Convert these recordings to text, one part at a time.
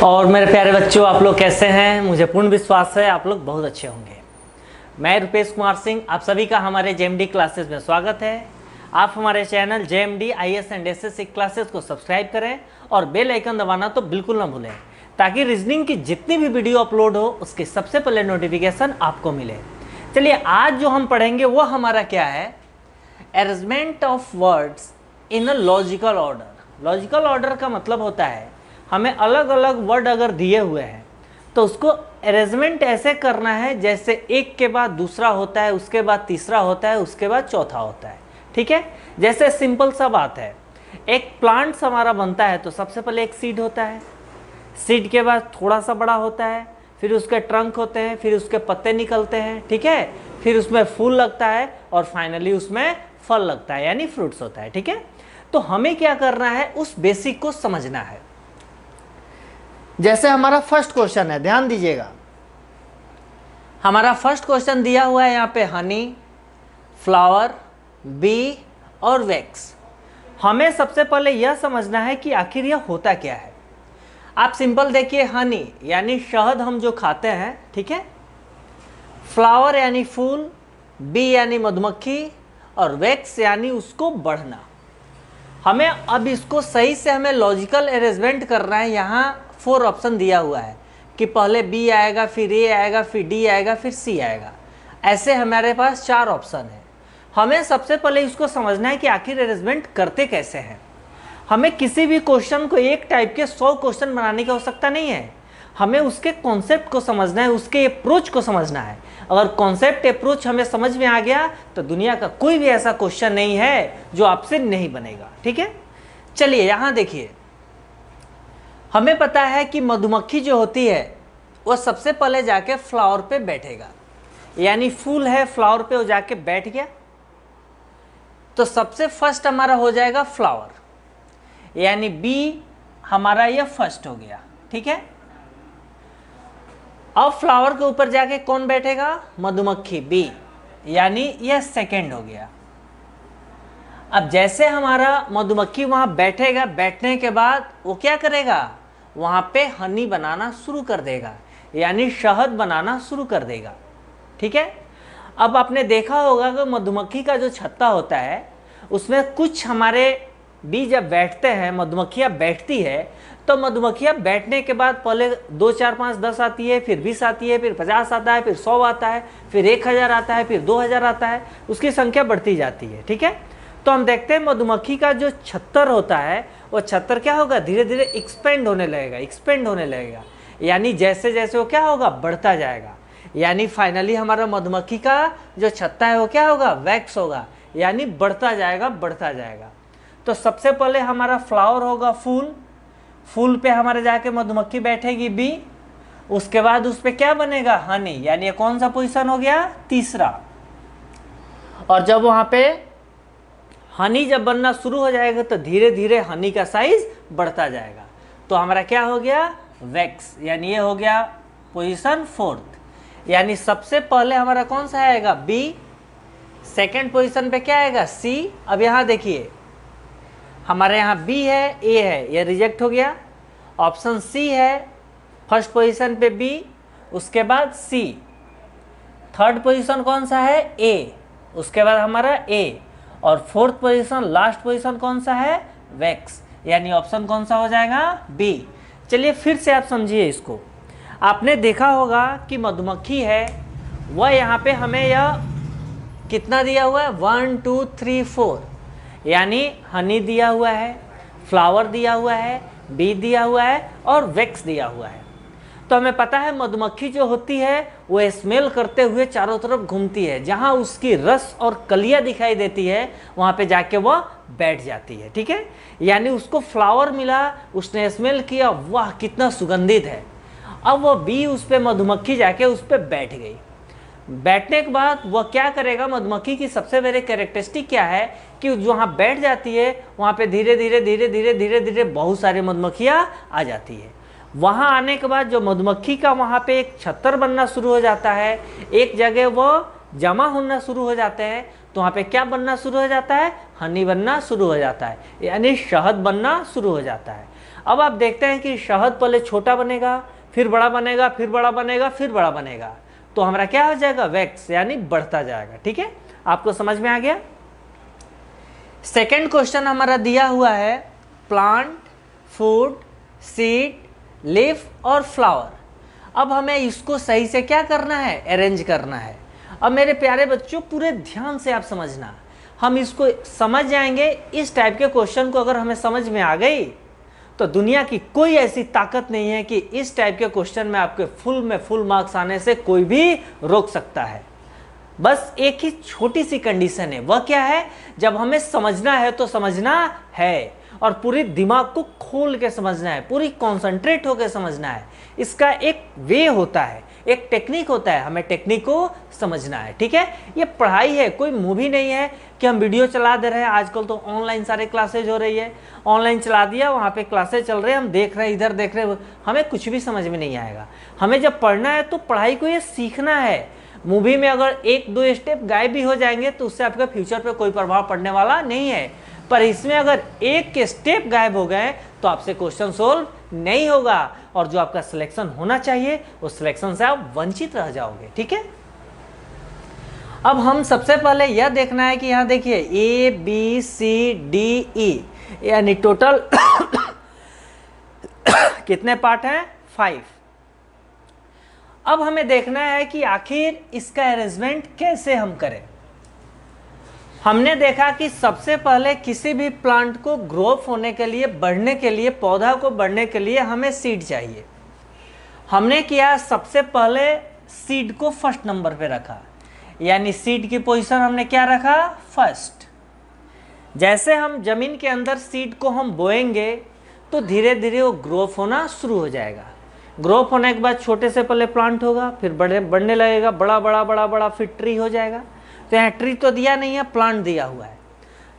और मेरे प्यारे बच्चों, आप लोग कैसे हैं? मुझे पूर्ण विश्वास है आप लोग बहुत अच्छे होंगे। मैं रुपेश कुमार सिंह, आप सभी का हमारे जेएमडी क्लासेस में स्वागत है। आप हमारे channel JMD IAS and SSC classes को सब्सक्राइब करें और बेल आइकन दबाना तो बिल्कुल ना भूलें, ताकि रीजनिंग की जितनी भी वीडियो अपलोड हो उसकी सबसे पहले नोटिफिकेशन आपको मिले। चलिए, आज जो हम पढ़ेंगे वो हमारा क्या है, arrangement of words in a logical order. Logical order का मतलब होता है हमें अलग अलग वर्ड अगर दिए हुए हैं तो उसको अरेंजमेंट ऐसे करना है जैसे एक के बाद दूसरा होता है, उसके बाद तीसरा होता है, उसके बाद चौथा होता है। ठीक है, जैसे सिंपल सा बात है, एक प्लांट हमारा बनता है तो सबसे पहले एक सीड होता है, सीड के बाद थोड़ा सा बड़ा होता है, फिर उसके ट्रंक होते हैं, फिर उसके पत्ते निकलते हैं, ठीक है, फिर उसमें फूल लगता है और फाइनली उसमें फल लगता है यानी फ्रूट्स होता है। ठीक है, तो हमें क्या करना है, उस बेसिक को समझना है। जैसे हमारा फर्स्ट क्वेश्चन है, ध्यान दीजिएगा, हमारा फर्स्ट क्वेश्चन दिया हुआ है यहाँ पे हनी, फ्लावर, बी और वैक्स। हमें सबसे पहले यह समझना है कि आखिर यह होता क्या है। आप सिंपल देखिए, हनी यानी शहद हम जो खाते हैं, ठीक है, फ्लावर यानी फूल, बी यानी मधुमक्खी और वैक्स यानी उसको बढ़ना। हमें अब इसको सही से हमें लॉजिकल अरेंजमेंट करना है। यहाँ 4 ऑप्शन दिया हुआ है कि पहले बी आएगा, फिर ए आएगा, फिर डी आएगा, फिर सी आएगा। ऐसे हमारे पास 4 ऑप्शन है। हमें सबसे पहले इसको समझना है कि आखिर अरेंजमेंट करते कैसे हैं। हमें किसी भी क्वेश्चन को एक टाइप के 100 क्वेश्चन बनाने की आवश्यकता नहीं है। हमें उसके कॉन्सेप्ट को समझना है, उसके अप्रोच को समझना है। अगर कॉन्सेप्ट अप्रोच हमें समझ में आ गया तो दुनिया का कोई भी ऐसा क्वेश्चन नहीं है जो आपसे नहीं बनेगा। ठीक है, चलिए यहाँ देखिए, हमें पता है कि मधुमक्खी जो होती है वो सबसे पहले जाके फ्लावर पे बैठेगा, यानी फूल है, फ्लावर पे वो जाके बैठ गया तो सबसे फर्स्ट हमारा हो जाएगा फ्लावर, यानी बी हमारा ये फर्स्ट हो गया। ठीक है, अब फ्लावर के ऊपर जाके कौन बैठेगा, मधुमक्खी, बी, यानी यह सेकंड हो गया। अब जैसे हमारा मधुमक्खी वहां बैठेगा, बैठने के बाद वो क्या करेगा, वहां पे हनी बनाना शुरू कर देगा, यानी शहद बनाना शुरू कर देगा। ठीक है, अब आपने देखा होगा कि मधुमक्खी का जो छत्ता होता है उसमें कुछ हमारे बी जब बैठते हैं, मधुमक्खियां बैठती है, तो मधुमक्खियां बैठने के बाद पहले 2, 4, 5, 10 आती है, फिर 20 आती है, फिर 50 आता है, फिर 100 आता है, फिर 1000 आता है, फिर 2000 आता है, उसकी संख्या बढ़ती जाती है। ठीक है, तो हम देखते हैं मधुमक्खी का जो छत्तर होता है वो छत्तर क्या होगा, धीरे धीरे एक्सपेंड होने लगेगा, एक्सपेंड होने लगेगा, यानी जैसे जैसे वो क्या होगा, बढ़ता जाएगा, यानी फाइनली हमारा मधुमक्खी का जो छत्ता है वो क्या होगा, वैक्स होगा, यानी बढ़ता जाएगा, बढ़ता जाएगा। तो सबसे पहले हमारा फ्लावर होगा फूल, फूल पे हमारे जाके मधुमक्खी बैठेगी बी, उसके बाद उस पे क्या बनेगा, हनी, यानी ये कौन सा पोजीशन हो गया, तीसरा। और जब वहां पे हनी जब बनना शुरू हो जाएगा तो धीरे धीरे हनी का साइज बढ़ता जाएगा, तो हमारा क्या हो गया, वैक्स, यानी ये हो गया पोजीशन 4th, यानी सबसे पहले हमारा कौन सा आएगा, बी, सेकंड पोजीशन पे क्या आएगा, सी। अब यहाँ देखिए, हमारे यहाँ बी है, ए है, ये रिजेक्ट हो गया। ऑप्शन सी है, फर्स्ट पोजीशन पे बी, उसके बाद सी। थर्ड पोजीशन कौन सा है, ए, उसके बाद हमारा ए, और फोर्थ पोजीशन, लास्ट पोजीशन कौन सा है, वैक्स, यानी ऑप्शन कौन सा हो जाएगा, बी। चलिए फिर से आप समझिए इसको। आपने देखा होगा कि मधुमक्खी है वह यहाँ पे हमें यह कितना दिया हुआ है, 1, 2, 3, 4, यानी हनी दिया हुआ है, फ्लावर दिया हुआ है, बी दिया हुआ है और वैक्स दिया हुआ है। तो हमें पता है मधुमक्खी जो होती है वो स्मेल करते हुए चारों तरफ घूमती है, जहां उसकी रस और कलियां दिखाई देती है वहां पे जाके वह बैठ जाती है। ठीक है, यानी उसको फ्लावर मिला, उसने स्मेल किया, वाह कितना सुगंधित है, अब वह बी उस पे मधुमक्खी जाके उस पे बैठ गई। बैठने के बाद वह क्या करेगा, मधुमक्खी की सबसे बड़ी कैरेक्टरिस्टिक क्या है कि जहाँ बैठ जाती है वहाँ पे धीरे धीरे धीरे धीरे धीरे धीरे बहुत सारी मधुमक्खियाँ आ जाती है। वहाँ आने के बाद जो मधुमक्खी का वहाँ पे एक छत्तर बनना शुरू हो जाता है, एक जगह वो जमा होना शुरू हो जाते हैं, तो वहाँ पे क्या बनना शुरू हो जाता है, हनी बनना शुरू हो जाता है, यानी शहद बनना शुरू हो जाता है। अब आप देखते हैं कि शहद पहले छोटा बनेगा, फिर बड़ा बनेगा, फिर बड़ा बनेगा, फिर बड़ा बनेगा, तो हमारा क्या हो जाएगा, वैक्स, यानी बढ़ता जाएगा। ठीक है, आपको समझ में आ गया। सेकंड क्वेश्चन हमारा दिया हुआ है प्लांट, फूड, सीड, लीफ और फ्लावर। अब हमें इसको सही से क्या करना है, अरेंज करना है। अब मेरे प्यारे बच्चों पूरे ध्यान से आप समझना, हम इसको समझ जाएंगे। इस टाइप के क्वेश्चन को अगर हमें समझ में आ गई तो दुनिया की कोई ऐसी ताकत नहीं है कि इस टाइप के क्वेश्चन में आपके फुल मार्क्स आने से कोई भी रोक सकता है। बस एक ही छोटी सी कंडीशन है, वह क्या है, जब हमें समझना है तो समझना है और पूरी दिमाग को खोल के समझना है, पूरी कॉन्सेंट्रेट होकर समझना है। इसका एक वे होता है, एक टेक्निक होता है, हमें टेक्निक को समझना है। ठीक है, ये पढ़ाई है, कोई मूवी नहीं है कि हम वीडियो चला दे रहे हैं। आजकल तो ऑनलाइन सारे क्लासेज हो रही है, ऑनलाइन चला दिया, वहाँ पे क्लासेज चल रहे हैं, हम देख रहे हैं, इधर देख रहे हैं, हमें कुछ भी समझ में नहीं आएगा। हमें जब पढ़ना है तो पढ़ाई को ये सीखना है। मूवी में अगर एक दो स्टेप गायब भी हो जाएंगे तो उससे आपके फ्यूचर पे कोई प्रभाव पड़ने वाला नहीं है, पर इसमें अगर एक के स्टेप गायब हो गए तो आपसे क्वेश्चन सोल्व नहीं होगा और जो आपका सिलेक्शन होना चाहिए उस सिलेक्शन से आप वंचित रह जाओगे। ठीक है, अब हम सबसे पहले यह देखना है कि यहाँ देखिए ABCDE यानी टोटल कितने पार्ट हैं, 5। अब हमें देखना है कि आखिर इसका अरेंजमेंट कैसे हम करें। हमने देखा कि सबसे पहले किसी भी प्लांट को ग्रोथ होने के लिए, बढ़ने के लिए, पौधा को बढ़ने के लिए हमें सीड चाहिए। हमने किया सबसे पहले सीड को फर्स्ट नंबर पे रखा, यानी सीड की पोजीशन हमने क्या रखा, फर्स्ट। जैसे हम जमीन के अंदर सीड को हम बोएंगे तो धीरे धीरे वो ग्रोथ होना शुरू हो जाएगा। ग्रोथ होने के बाद छोटे से पहले प्लांट होगा, फिर बढ़ने लगेगा, बड़ा बड़ा बड़ा बड़ा, फिर ट्री हो जाएगा। तो यहाँ ट्री तो दिया नहीं है, प्लांट दिया हुआ है,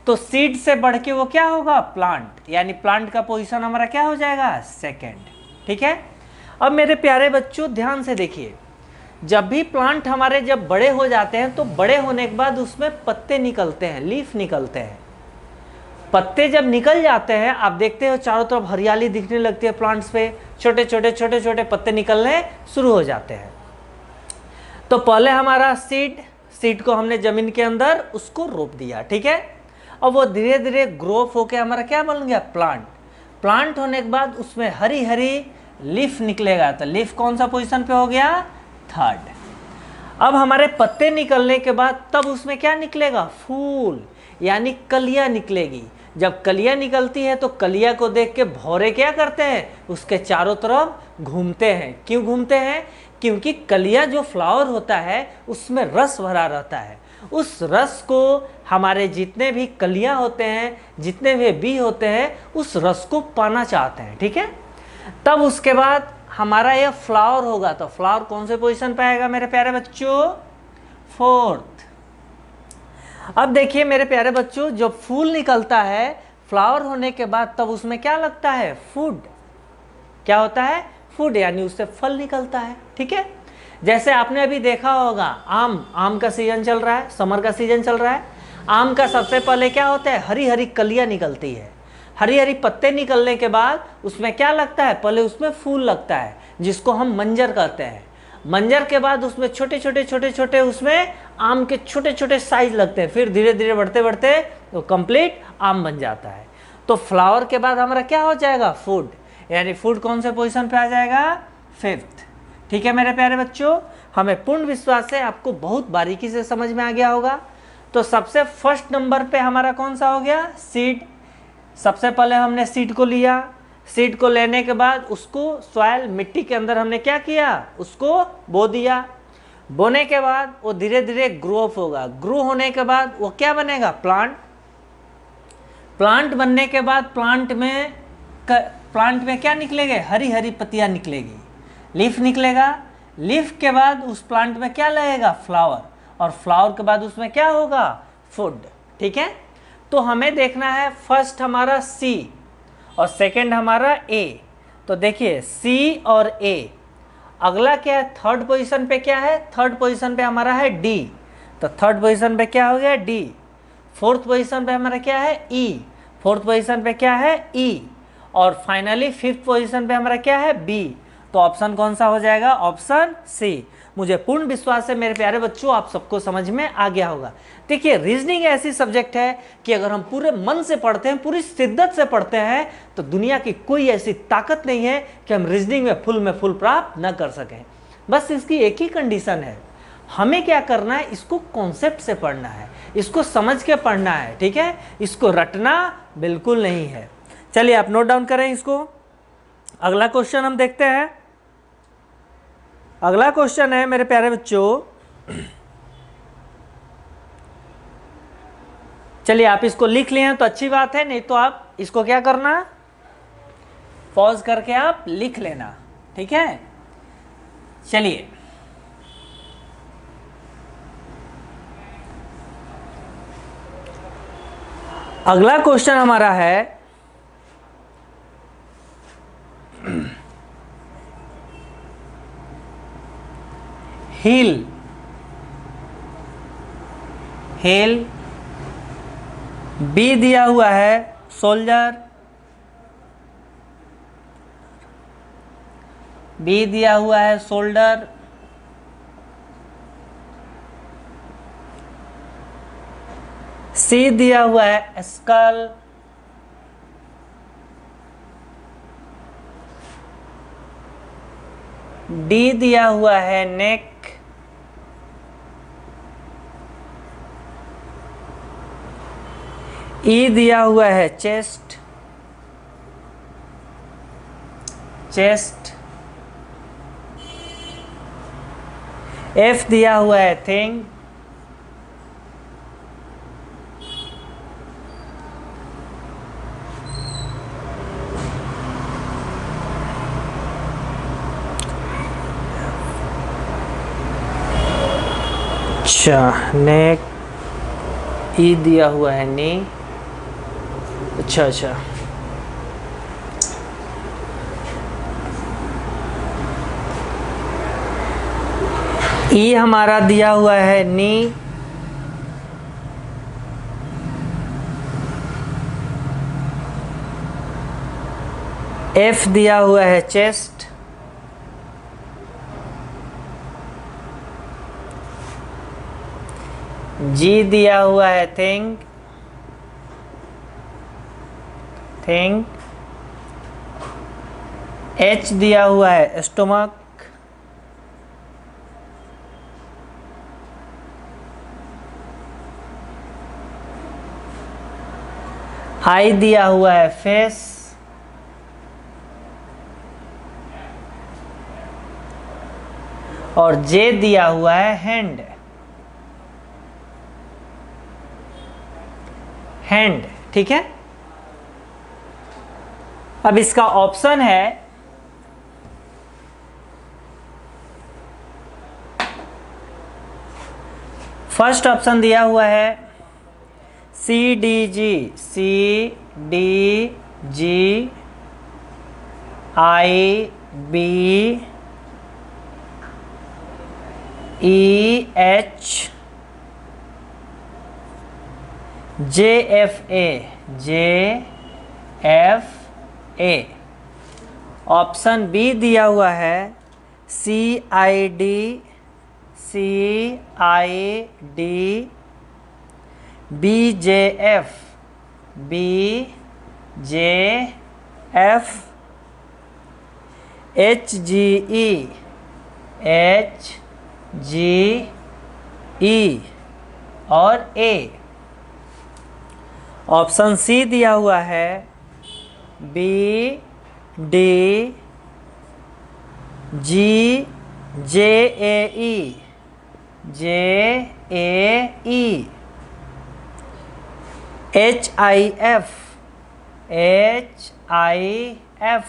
तो सीड से बढ़ के वो क्या होगा, प्लांट, यानी प्लांट का पोजीशन हमारा क्या हो जाएगा, सेकंड। ठीक है, अब मेरे प्यारे बच्चों ध्यान से देखिए, जब भी प्लांट हमारे जब बड़े हो जाते हैं तो बड़े होने के बाद उसमें पत्ते निकलते हैं, लीफ निकलते हैं। पत्ते जब निकल जाते हैं, आप देखते हो चारों तरफ हरियाली दिखने लगती है प्लांट्स पे, छोटे छोटे पत्ते निकलने शुरू हो जाते हैं। तो पहले हमारा सीड को हमने जमीन के अंदर उसको रोप दिया। ठीक है, अब वो धीरे धीरे ग्रोथ होके हमारा क्या बन गया, प्लांट। प्लांट होने के बाद उसमें हरी हरी लीफ निकलेगा, तो लीफ कौन सा पोजीशन पे हो गया, थर्ड। अब हमारे पत्ते निकलने के बाद तब उसमें क्या निकलेगा, फूल, यानी कलियां निकलेगी। जब कलियां निकलती है तो कलियां को देख के भौरे क्या करते हैं, उसके चारों तरफ घूमते हैं। क्यों घूमते हैं, क्योंकि कलियां जो फ्लावर होता है उसमें रस भरा रहता है। उस रस को हमारे जितने भी कलियां होते हैं, जितने भी बी होते हैं, उस रस को पाना चाहते हैं। ठीक है, तब उसके बाद हमारा यह फ्लावर होगा, तो फ्लावर कौन से पोजीशन पे आएगा मेरे प्यारे बच्चों, फोर्थ। अब देखिए मेरे प्यारे बच्चों, जब फूल निकलता है फ्लावर होने के बाद, तब उसमें क्या लगता है, फूड। क्या होता है, फूड, यानी उससे फल निकलता है। ठीक है, जैसे आपने अभी देखा होगा आम का सीजन चल रहा है, समर का सीजन चल रहा है। आम का सबसे पहले क्या होता है, हरी हरी कलियां निकलती है, हरी हरी पत्ते निकलने के बाद उसमें क्या लगता है, पहले उसमें फूल लगता है जिसको हम मंजर कहते हैं। मंजर के बाद उसमें छोटे छोटे उसमें आम के छोटे छोटे साइज लगते हैं, फिर धीरे धीरे बढ़ते बढ़ते तो कंप्लीट आम बन जाता है। तो फ्लावर के बाद हमारा क्या हो जाएगा, फूड, यानी फूड कौन से पोजीशन पे आ जाएगा, फिफ्थ। ठीक है मेरे प्यारे बच्चों, हमें पूर्ण विश्वास है आपको बहुत बारीकी से समझ में आ गया होगा। तो सबसे फर्स्ट नंबर पे हमारा कौन सा हो गया, सीड। सबसे पहले हमने सीड को लिया, सीड को लेने के बाद उसको सॉइल, मिट्टी के अंदर हमने क्या किया, उसको बो दिया। बोने के बाद वो धीरे धीरे ग्रोथ होगा, ग्रो होने के बाद वो क्या बनेगा, प्लांट। प्लांट बनने के बाद प्लांट में क्या निकलेंगे, हरी हरी पत्तियां निकलेगी, लीफ निकलेगा। लीफ के बाद उस प्लांट में क्या लगेगा, फ्लावर, और फ्लावर के बाद उसमें क्या होगा, फूड। ठीक है, तो हमें देखना है फर्स्ट हमारा सी और सेकंड हमारा ए। तो देखिए सी और ए, अगला क्या है, थर्ड पोजीशन पे क्या है, थर्ड पोजीशन पे हमारा है डी। तो थर्ड पोजीशन पे क्या हो गया, डी। फोर्थ पोजीशन पे हमारा क्या है, ई। फोर्थ पोजीशन पे क्या है, ई। और फाइनली फिफ्थ पोजीशन पे हमारा क्या है, बी। तो ऑप्शन कौन सा हो जाएगा, ऑप्शन सी। मुझे पूर्ण विश्वास है मेरे प्यारे बच्चों आप सबको समझ में आ गया होगा। देखिए रीजनिंग ऐसी सब्जेक्ट है कि अगर हम पूरे मन से पढ़ते हैं, पूरी शिद्दत से पढ़ते हैं, तो दुनिया की कोई ऐसी ताकत नहीं है कि हम रीजनिंग में फुल प्राप्त न कर सकें। बस इसकी एक ही कंडीशन है, हमें क्या करना है, इसको कॉन्सेप्ट से पढ़ना है, इसको समझ के पढ़ना है, ठीक है, इसको रटना बिल्कुल नहीं है। चलिए आप नोट डाउन करें इसको। अगला क्वेश्चन हम देखते हैं। अगला क्वेश्चन है मेरे प्यारे बच्चों, चलिए आप इसको लिख लिए हैं तो अच्छी बात है, नहीं तो आप इसको क्या करना, पॉज करके आप लिख लेना, ठीक है। चलिए अगला क्वेश्चन हमारा है हिल। हिल, बी दिया हुआ है सोल्जर, बी दिया हुआ है शोल्डर, सी दिया हुआ है स्कल, डी दिया हुआ है नेक, ई दिया हुआ है चेस्ट, चेस्ट, एफ दिया हुआ है थिंग, अच्छा नेक, ई दिया हुआ है नी, अच्छा अच्छा, ई हमारा दिया हुआ है नी, एफ दिया हुआ है चेस्ट, जी दिया हुआ है थिंग, थिंग, एच दिया हुआ है स्टोमक, आई दिया हुआ है फेस, और जे दिया हुआ है हैंड, हैंड, ठीक है। अब इसका ऑप्शन है फर्स्ट ऑप्शन दिया हुआ है C D G, C D G, I B, E H, J F A, J F A. Option B दिया हुआ है C I D, C I D, B J F, B J F, H G E, H G E, और A. Option C दिया हुआ है B D G, J A E, J A E, H I F, H I F,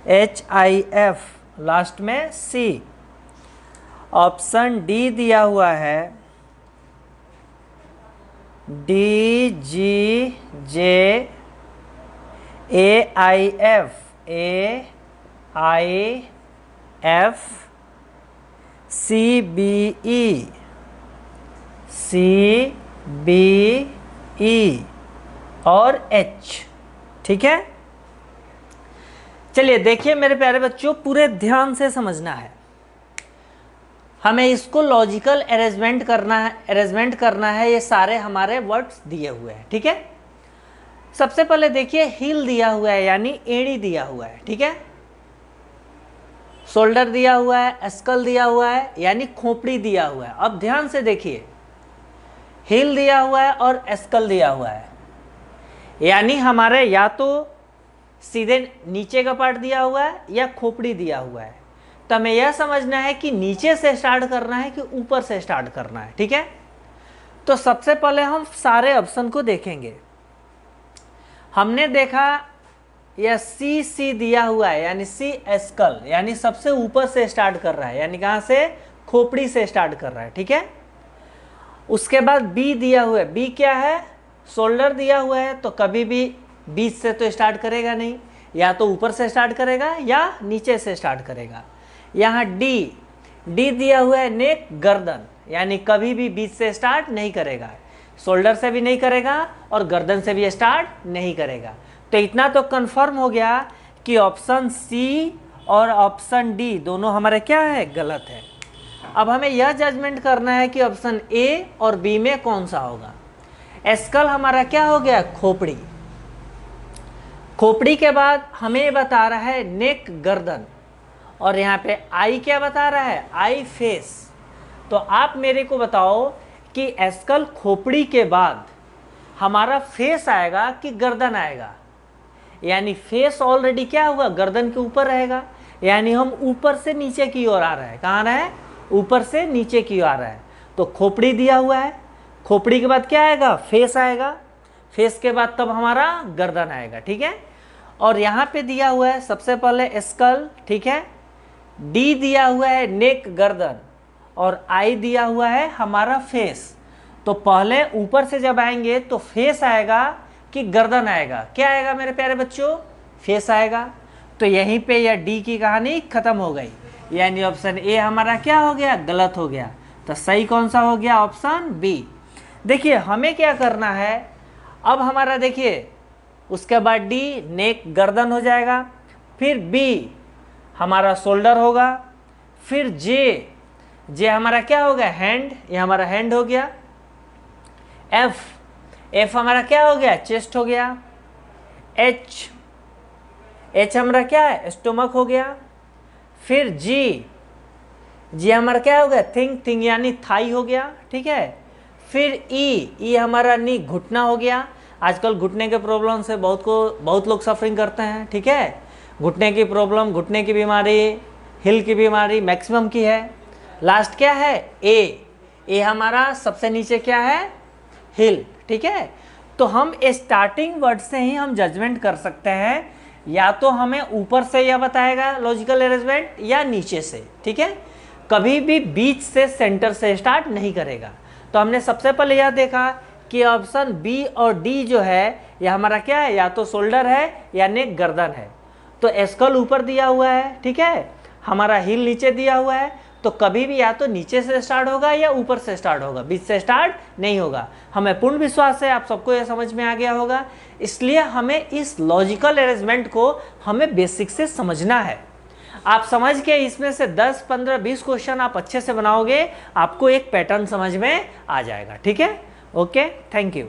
H I F, last में सी। Option D दिया हुआ है D G J, A I F, A I F, C B E, C B E, और H, ठीक है, चलिए देखिए मेरे प्यारे बच्चों, पूरे ध्यान से समझना है। हमें इसको लॉजिकल अरेंजमेंट करना है। ये सारे हमारे वर्ड्स दिए हुए हैं, ठीक है। सबसे पहले देखिए हिल दिया हुआ है यानी एड़ी दिया हुआ है, ठीक है। शोल्डर दिया हुआ है, स्कल दिया हुआ है यानी खोपड़ी दिया हुआ है। अब ध्यान से देखिए, हिल दिया हुआ है और स्कल दिया हुआ है यानी हमारे या तो सीधे नीचे का पार्ट दिया हुआ है या खोपड़ी दिया हुआ है। तो हमें यह समझना है कि नीचे से स्टार्ट करना है कि ऊपर से स्टार्ट करना है, ठीक है। तो सबसे पहले हम सारे ऑप्शन को देखेंगे। हमने देखा यह सी दिया हुआ है यानी सी स्कल यानी सबसे ऊपर से स्टार्ट कर रहा है, यानी कहाँ से, खोपड़ी से स्टार्ट कर रहा है, ठीक है। उसके बाद बी दिया हुआ है, बी क्या है, शोल्डर दिया हुआ है, तो कभी भी बीच से तो स्टार्ट करेगा नहीं, या तो ऊपर से स्टार्ट करेगा या नीचे से स्टार्ट करेगा। यहाँ डी दिया हुआ है नेक, गर्दन, यानी कभी भी बीच से स्टार्ट नहीं करेगा, शोल्डर से भी नहीं करेगा और गर्दन से भी स्टार्ट नहीं करेगा। तो इतना तो कंफर्म हो गया कि ऑप्शन सी और ऑप्शन डी दोनों हमारे क्या है, गलत है। अब हमें यह जजमेंट करना है कि ऑप्शन ए और बी में कौन सा होगा। स्कल हमारा क्या हो गया, खोपड़ी। खोपड़ी के बाद हमें बता रहा है नेक, गर्दन, और यहाँ पे आई क्या बता रहा है, आई फेस। तो आप मेरे को बताओ कि स्कल खोपड़ी के बाद हमारा फेस आएगा कि गर्दन आएगा, यानी फेस ऑलरेडी क्या हुआ, गर्दन के ऊपर रहेगा, यानी हम ऊपर से नीचे की ओर आ रहे हैं। कहाँ रहा है, ऊपर से नीचे की ओर आ रहा है। तो खोपड़ी दिया हुआ है, खोपड़ी के बाद क्या आएगा, फेस आएगा, फेस के बाद तब हमारा गर्दन आएगा, ठीक है। और यहाँ पे दिया हुआ है सबसे पहले स्कल, ठीक है। डी दिया हुआ है नेक, गर्दन, और आई दिया हुआ है हमारा फेस। तो पहले ऊपर से जब आएंगे तो फेस आएगा कि गर्दन आएगा, क्या आएगा मेरे प्यारे बच्चों, फेस आएगा। तो यहीं पे यह डी की कहानी खत्म हो गई, यानी ऑप्शन ए हमारा क्या हो गया, गलत हो गया। तो सही कौन सा हो गया, ऑप्शन बी। देखिए हमें क्या करना है, अब हमारा देखिए उसके बाद डी नेक, गर्दन हो जाएगा, फिर बी हमारा शोल्डर होगा, फिर जे हमारा क्या हो गया, हैंड, ये हमारा हैंड हो गया। एफ हमारा क्या हो गया, चेस्ट हो गया। एच हमारा क्या है, स्टोमक हो गया। फिर जी हमारा क्या हो गया, थिंग यानी थाई हो गया, ठीक है। फिर ई हमारा नी, घुटना हो गया। आजकल घुटने के प्रॉब्लम से बहुत लोग सफरिंग करते हैं, ठीक है। घुटने की प्रॉब्लम, घुटने की बीमारी, हिल की बीमारी मैक्सिमम की है। लास्ट क्या है, ए हमारा सबसे नीचे क्या है, हिल, ठीक है। तो हम स्टार्टिंग वर्ड से ही हम जजमेंट कर सकते हैं, या तो हमें ऊपर से यह बताएगा लॉजिकल अरेंजमेंट या नीचे से, ठीक है। कभी भी बीच से, सेंटर से स्टार्ट नहीं करेगा। तो हमने सबसे पहले यह देखा कि ऑप्शन बी और डी जो है यह हमारा क्या है, या तो शोल्डर है या नेक, गर्दन है। तो स्कल ऊपर दिया हुआ है, ठीक है, हमारा हिल नीचे दिया हुआ है। तो कभी भी या तो नीचे से स्टार्ट होगा या ऊपर से स्टार्ट होगा, बीच से स्टार्ट नहीं होगा। हमें पूर्ण विश्वास है आप सबको यह समझ में आ गया होगा। इसलिए हमें इस लॉजिकल अरेंजमेंट को हमें बेसिक से समझना है। आप समझ के इसमें से 10, 15, 20 क्वेश्चन आप अच्छे से बनाओगे, आपको एक पैटर्न समझ में आ जाएगा, ठीक है। Okay, thank you.